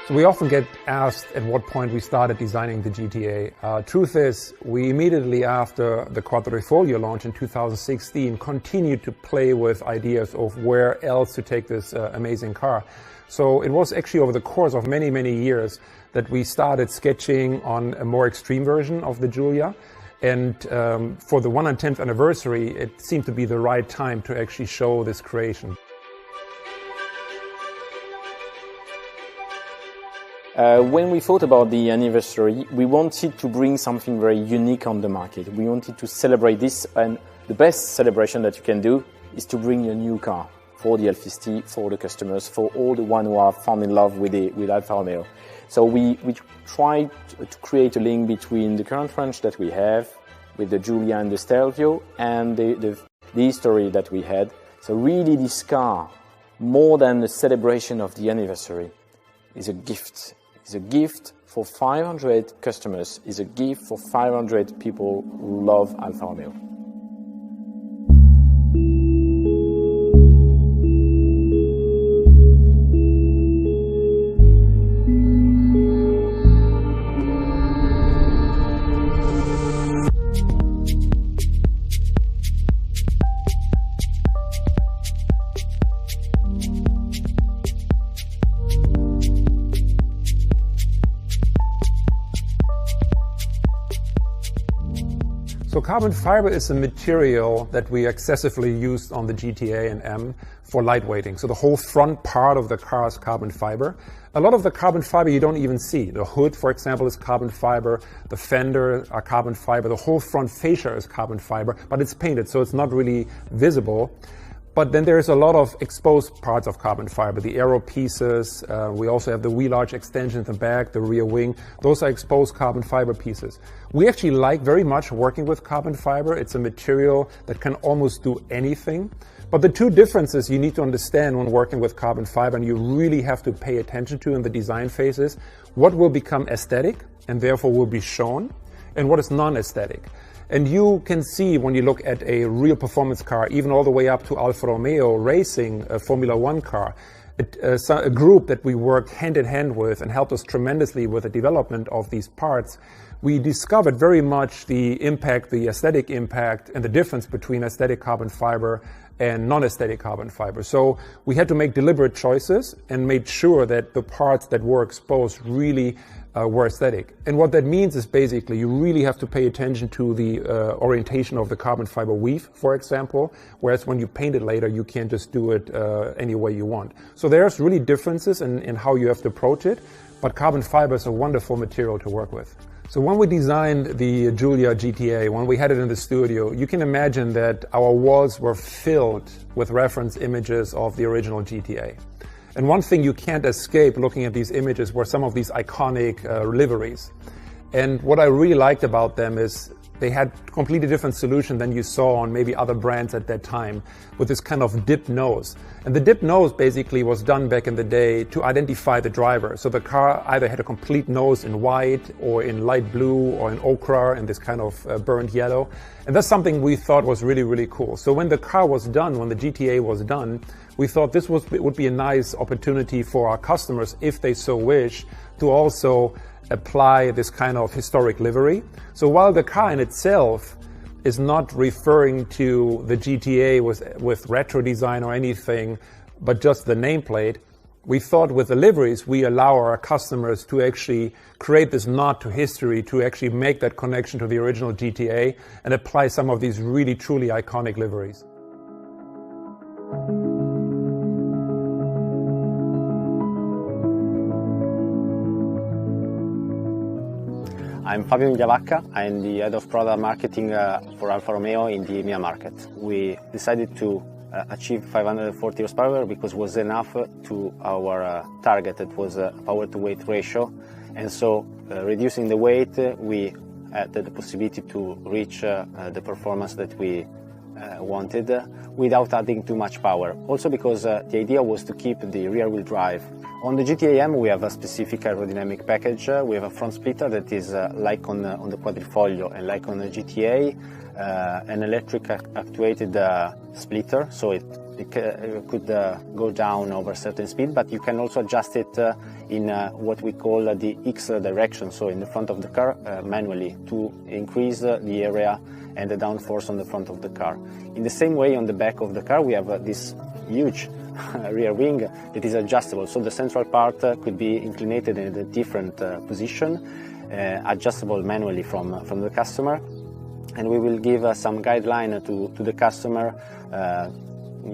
So we often get asked at what point we started designing the GTA. Truth is, we immediately after the Quadrifoglio launch in 2016 continued to play with ideas of where else to take this amazing car. So it was actually over the course of many, many years that we started sketching on a more extreme version of the Giulia. And for the 110th anniversary, it seemed to be the right time to actually show this creation. When we thought about the anniversary, we wanted to bring something very unique on the market. We wanted to celebrate this, and the best celebration that you can do is to bring a new car for the Alfisti, for the customers, for all the ones who are fallen in love with Alfa Romeo. So we tried to create a link between the current range that we have with the Giulia and the Stelvio and the history that we had. So really this car, more than the celebration of the anniversary, is a gift. It's a gift for 500 customers. It's a gift for 500 people who love Alfa Romeo. So carbon fiber is a material that we excessively used on the GTA and M for lightweighting. So the whole front part of the car is carbon fiber. A lot of the carbon fiber you don't even see. The hood, for example, is carbon fiber. The fender are carbon fiber. The whole front fascia is carbon fiber, but it's painted, so it's not really visible. But then there's a lot of exposed parts of carbon fiber, the aero pieces. We also have the wheel arch extension in the back, the rear wing. Those are exposed carbon fiber pieces. We actually like very much working with carbon fiber. It's a material that can almost do anything. But the two differences you need to understand when working with carbon fiber, and you really have to pay attention to in the design phases, what will become aesthetic and therefore will be shown, and what is non-aesthetic. And you can see when you look at a real performance car, even all the way up to Alfa Romeo racing a Formula One car, a group that we worked hand in hand with and helped us tremendously with the development of these parts, we discovered very much the impact, the aesthetic impact, and the difference between aesthetic carbon fiber and non-aesthetic carbon fiber. So we had to make deliberate choices and made sure that the parts that were exposed really were aesthetic. And what that means is basically you really have to pay attention to the orientation of the carbon fiber weave, for example, whereas when you paint it later, you can't just do it any way you want. So there's really differences in how you have to approach it, but carbon fiber is a wonderful material to work with. So when we designed the Giulia GTA, when we had it in the studio, you can imagine that our walls were filled with reference images of the original GTA. And one thing you can't escape looking at these images were some of these iconic liveries. And what I really liked about them is they had a completely different solution than you saw on maybe other brands at that time, with this kind of dipped nose. And the dipped nose basically was done back in the day to identify the driver. So the car either had a complete nose in white or in light blue or in ochre and this kind of burnt yellow. And that's something we thought was really, really cool. So when the car was done, when the GTA was done, we thought this would be a nice opportunity for our customers, if they so wish, to also apply this kind of historic livery. So while the car in itself is not referring to the GTA with retro design or anything, but just the nameplate, we thought with the liveries, we allow our customers to actually create this nod to history, to actually make that connection to the original GTA and apply some of these really, truly iconic liveries. I'm Fabio Migliavacca. I'm the head of product marketing for Alfa Romeo in the EMEA market. We decided to achieve 540 horsepower because it was enough to our target. It was a power to weight ratio, and so reducing the weight, we had the possibility to reach the performance that we wanted without adding too much power. Also because the idea was to keep the rear-wheel drive. On the GTA M we have a specific aerodynamic package. We have a front splitter that is like on the Quadrifoglio and like on the GTA, an electric actuated splitter, so it it could go down over a certain speed, but you can also adjust it in what we call the X direction, so in the front of the car manually, to increase the area and the downforce on the front of the car. In the same way, on the back of the car we have this huge rear wing that is adjustable, so the central part could be inclined in a different position, adjustable manually from the customer, and we will give some guideline to the customer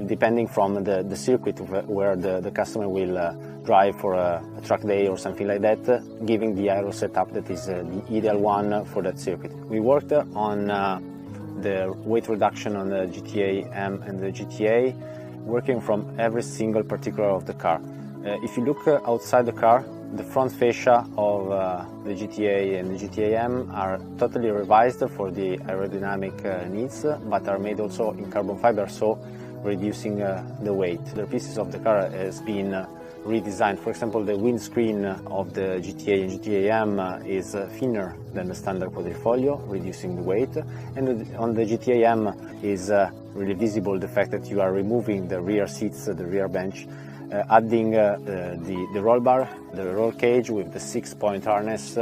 depending from the circuit where the customer will drive for a track day or something like that, giving the aero setup that is the ideal one for that circuit. We worked on the weight reduction on the GTA M and the GTA, working from every single particular of the car. If you look outside the car, the front fascia of the GTA and the GTA M are totally revised for the aerodynamic needs, but are made also in carbon fiber, so reducing the weight. The pieces of the car has been redesigned. For example, the windscreen of the GTA and GTA M is thinner than the standard quadrifoglio, reducing the weight, and on the GTA M is really visible the fact that you are removing the rear seats, the rear bench, adding the roll bar, the roll cage with the 6-point harness,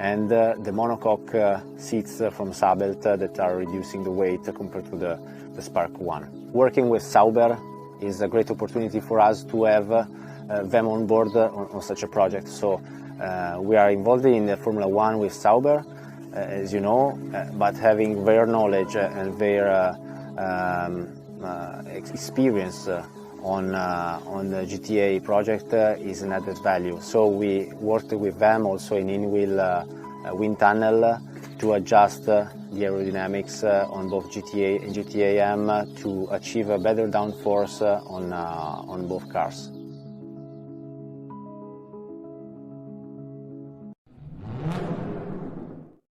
and the monocoque seats from Sabelt that are reducing the weight compared to the Spark 1. Working with Sauber is a great opportunity for us to have them on board on such a project. So we are involved in the Formula 1 with Sauber, as you know, but having their knowledge and their experience on the GTA project is an added value. So we worked with them also in in-wheel wind tunnel to adjust the aerodynamics on both GTA and GTA M to achieve a better downforce on both cars.